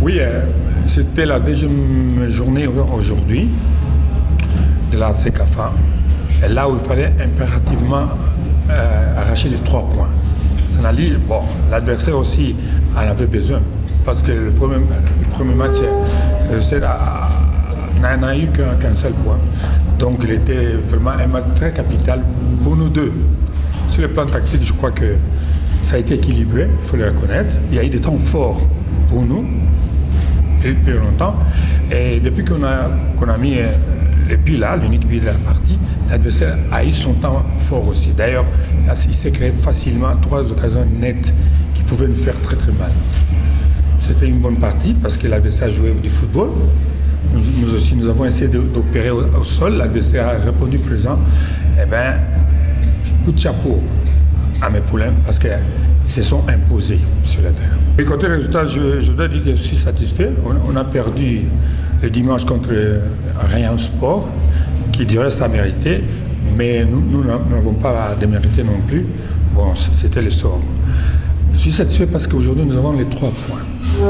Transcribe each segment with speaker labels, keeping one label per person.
Speaker 1: Oui, c'était la deuxième journée aujourd'hui de la CECAFA. Et là où il fallait impérativement arracher les 3 points. On a dit, bon, l'adversaire aussi en avait besoin. Parce que le premier match, n'a eu qu'un seul point. Donc il était vraiment un match très capital pour nous deux. Sur le plan tactique, je crois que ça a été équilibré, il faut le reconnaître. Il y a eu des temps forts pour nous, depuis longtemps. Et depuis qu'on a mis le but là, l'unique but de la partie, l'adversaire a eu son temps fort aussi. D'ailleurs, il s'est créé facilement 3 occasions nettes qui pouvaient nous faire très très mal. C'était une bonne partie parce que l'adversaire jouait du football. Nous aussi, nous avons essayé d'opérer au sol. L'adversaire a répondu présent. Eh bien, coup de chapeau à mes poulains parce qu'ils se sont imposés sur le terrain. Et côté résultat, je dois dire que je suis satisfait. On a perdu le dimanche contre Rayon Sport, qui du reste a mérité, mais nous n'avons pas à démériter non plus. Bon, c'était le sort. Je suis satisfait parce qu'aujourd'hui, nous avons les 3 points.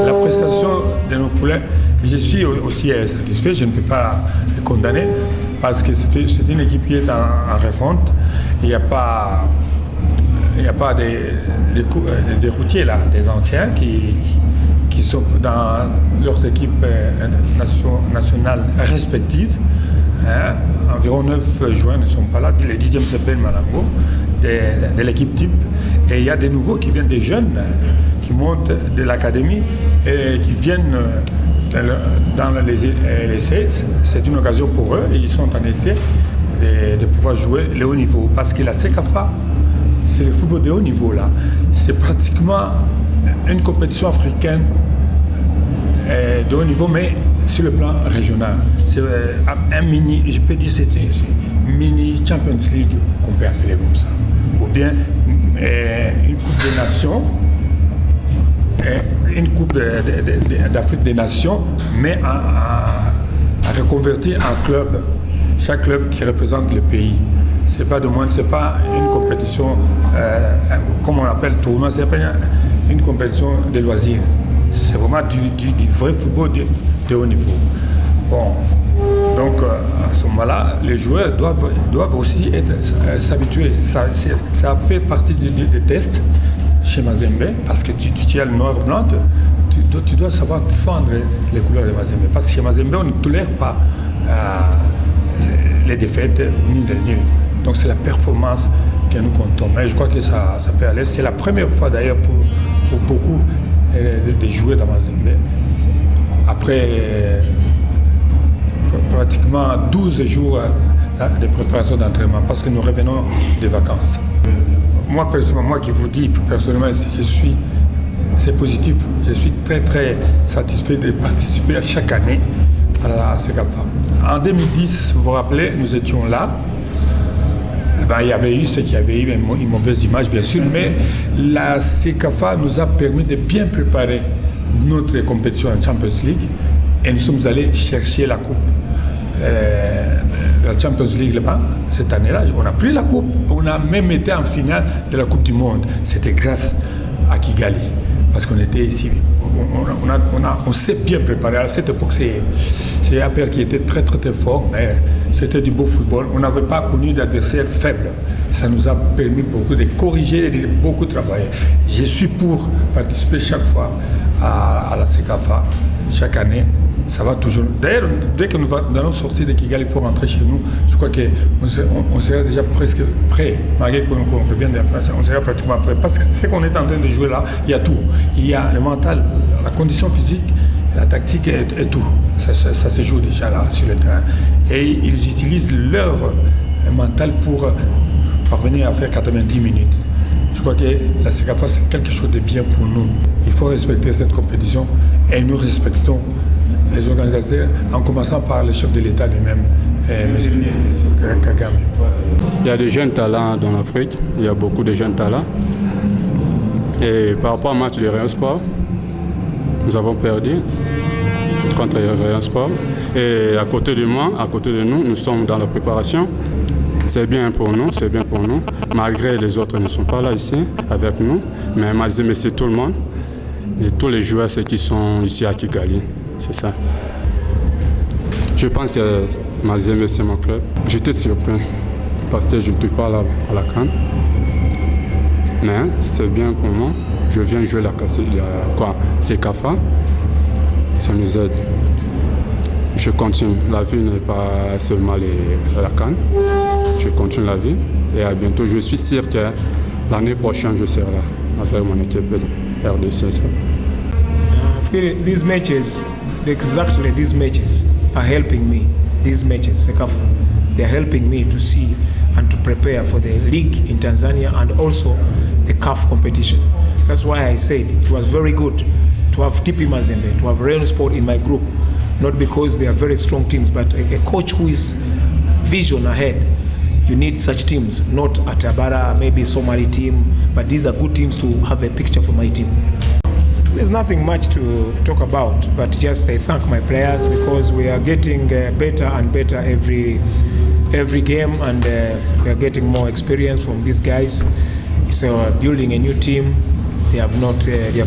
Speaker 1: La prestation de nos poulains, je suis aussi satisfait, je ne peux pas les condamner parce que c'est une équipe qui est en refonte. Il n'y a pas des routiers là, des anciens qui sont dans leurs équipes nationales respectives. Environ 9 joueurs ne sont pas là. Le 10e s'appelle Malango, de l'équipe type. Et il y a des nouveaux qui viennent des jeunes, qui montent de l'académie et qui viennent dans les essais. C'est une occasion pour eux et ils sont en essai de pouvoir jouer le haut niveau. Parce que la CECAFA, c'est le football de haut niveau là. C'est pratiquement une compétition africaine de haut niveau, mais sur le plan régional. C'est un mini, je peux dire c'est une mini Champions League qu'on peut appeler comme ça. Ou bien une Coupe des Nations, une Coupe d'Afrique des Nations, mais à reconvertir en club. Chaque club qui représente le pays. C'est pas une compétition comme on appelle tournoi, c'est pas une compétition de loisirs. C'est vraiment du vrai football de haut niveau. Bon, donc à ce moment-là, les joueurs doivent aussi s'habituer. Ça fait partie des tests chez Mazembe, parce que tu as le noir-blanc, tu dois savoir défendre les couleurs de Mazembe. Parce que chez Mazembe, on ne tolère pas les défaites ni les nuls. Donc c'est la performance que nous comptons. Mais je crois que ça peut aller. C'est la première fois d'ailleurs pour beaucoup de jouer dans Mazembe. Après pratiquement 12 jours de préparation d'entraînement, parce que nous revenons des vacances. Moi, personnellement, moi qui vous dis, personnellement, c'est positif. Je suis très très satisfait de participer à chaque année à la CECAFA. En 2010, vous vous rappelez, nous étions là. Il y avait eu ce qu'il y avait eu, une mauvaise image bien sûr, mais la CECAFA nous a permis de bien préparer notre compétition en Champions League et nous sommes allés chercher la coupe. La Champions League là-bas, cette année-là, on a pris la coupe, on a même été en finale de la Coupe du Monde. C'était grâce à Kigali, parce qu'on était ici. On s'est bien préparé. À cette époque, c'est APR qui était très très très fort, mais c'était du beau football. On n'avait pas connu d'adversaires faibles. Ça nous a permis beaucoup de corriger et de beaucoup travailler. Je suis pour participer chaque fois à la CECAFA, chaque année. Ça va toujours. D'ailleurs, dès que nous allons sortir de Kigali pour rentrer chez nous, je crois qu'on sera déjà presque prêt. Malgré qu'on revienne de la France, on sera pratiquement prêt. Parce que ce qu'on est en train de jouer là, il y a tout. Il y a le mental, la condition physique, la tactique et tout. Ça se joue déjà là sur le terrain. Et ils utilisent leur mental pour parvenir à faire 90 minutes. Je crois que la CECAFA, c'est quelque chose de bien pour nous. Il faut respecter cette compétition et nous respectons les organisateurs, en commençant par le chef de l'État lui-même, M. Kagame.
Speaker 2: Il y a des jeunes talents dans l'Afrique, il y a beaucoup de jeunes talents. Et par rapport au match de Rayon Sport, nous avons perdu contre Rayon Sport. Et à côté de moi, à côté de nous, nous sommes dans la préparation. C'est bien pour nous, malgré les autres ne sont pas là ici avec nous, mais Mazembe c'est tout le monde. et tous les joueurs ceux qui sont ici à Kigali. C'est ça. Je pense que Mazembe, c'est mon club. J'étais surpris parce que je ne suis pas là à la CAN. Mais c'est bien pour moi. Je viens jouer Sekafa. Ça nous aide. Je continue. La vie n'est pas seulement la CAN. Je continue la vie. Et à bientôt. Je suis sûr que l'année prochaine, je serai là avec mon équipe de RDC.
Speaker 3: These matches, exactly these matches are helping me. These matches, Sekafa, they're helping me to see and to prepare for the league in Tanzania and also the CAF competition. That's why I said it was very good to have TP Mazembe, to have Rayon Sport in my group, not because they are very strong teams, but a coach who is vision ahead. You need such teams, not Atabara, maybe Somali team, but these are good teams to have a picture for my team. There's nothing much to talk about, but just I thank my players because we are getting better and better every game, and we are getting more experience from these guys. So building a new team, they are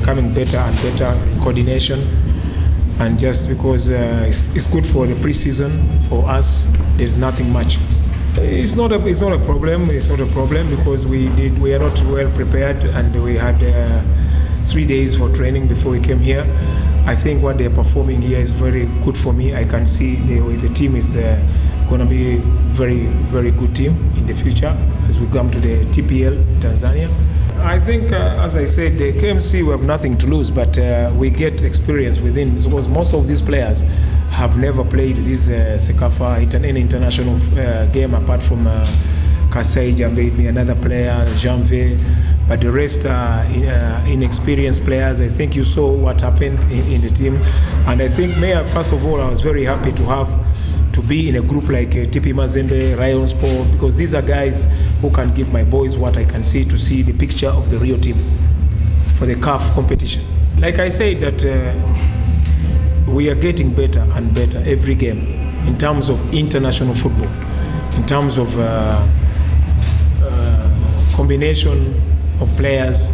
Speaker 3: coming better and better in coordination, and just because it's good for the pre-season for us, there's nothing much. It's not a problem. It's not a problem because we are not well prepared, and we had 3 days for training before we came here. I think what they're performing here is very good for me. I can see the team is going to be very, very good team in the future as we come to the TPL in Tanzania. I think, as I said, the KMC, we have nothing to lose, but we get experience within, because most of these players have never played this Sekafa, any international game apart from Kaseja, maybe another player, Janvier. But the rest are inexperienced players. I think you saw what happened in the team. And I think, first of all, I was very happy to be in a group like TP Mazembe, Rayon Sport, because these are guys who can give my boys what I can see to see the picture of the Rio team for the CAF competition. Like I said, that we are getting better and better every game in terms of international football, in terms of combination of players.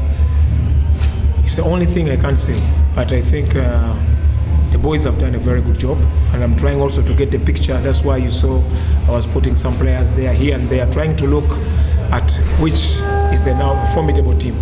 Speaker 3: It's the only thing I can say, but I think the boys have done a very good job, and I'm trying also to get the picture. That's why you saw I was putting some players there, here and there, trying to look at which is the now formidable team.